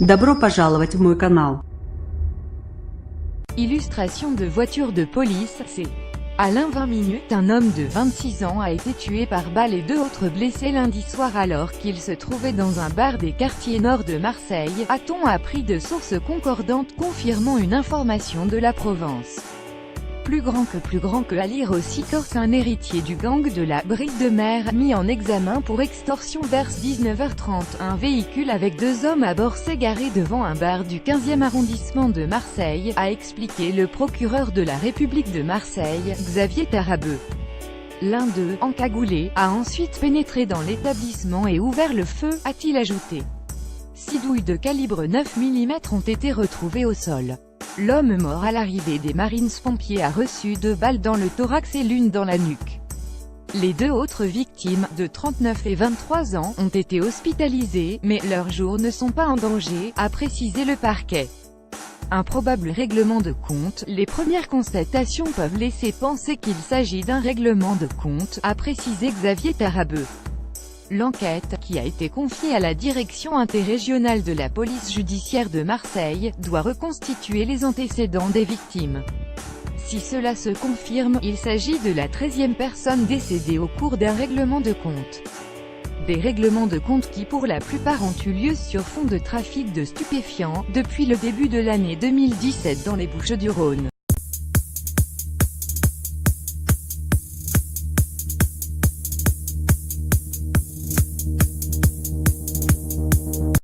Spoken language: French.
Добро пожаловать в мой канал. Illustration de voiture de police, c'est Alain 20 minutes. Un homme de 26 ans a été tué par balle et 2 autres blessés lundi soir alors qu'il se trouvait dans un bar des quartiers nord de Marseille, a-t-on appris de sources concordantes confirmant une information de la Provence. Plus grand que à lire aussi Corse, un héritier du gang de la Bride de Mer, mis en examen pour extorsion vers 19h30. Un véhicule avec 2 hommes à bord s'est garé devant un bar du 15e arrondissement de Marseille, a expliqué le procureur de la République de Marseille, Xavier Tarabeu. L'un d'eux, encagoulé, a ensuite pénétré dans l'établissement et ouvert le feu, a-t-il ajouté. 6 douilles de calibre 9 mm ont été retrouvées au sol. L'homme mort à l'arrivée des Marines-pompiers a reçu 2 balles dans le thorax et l'une dans la nuque. Les 2 autres victimes, de 39 et 23 ans, ont été hospitalisées, mais leurs jours ne sont pas en danger, a précisé le parquet. Un probable règlement de compte, les premières constatations peuvent laisser penser qu'il s'agit d'un règlement de compte, a précisé Xavier Tarabeu. L'enquête, qui a été confiée à la direction interrégionale de la police judiciaire de Marseille, doit reconstituer les antécédents des victimes. Si cela se confirme, il s'agit de la 13e personne décédée au cours d'un règlement de compte. Des règlements de compte qui pour la plupart ont eu lieu sur fond de trafic de stupéfiants, depuis le début de l'année 2017 dans les Bouches-du-Rhône.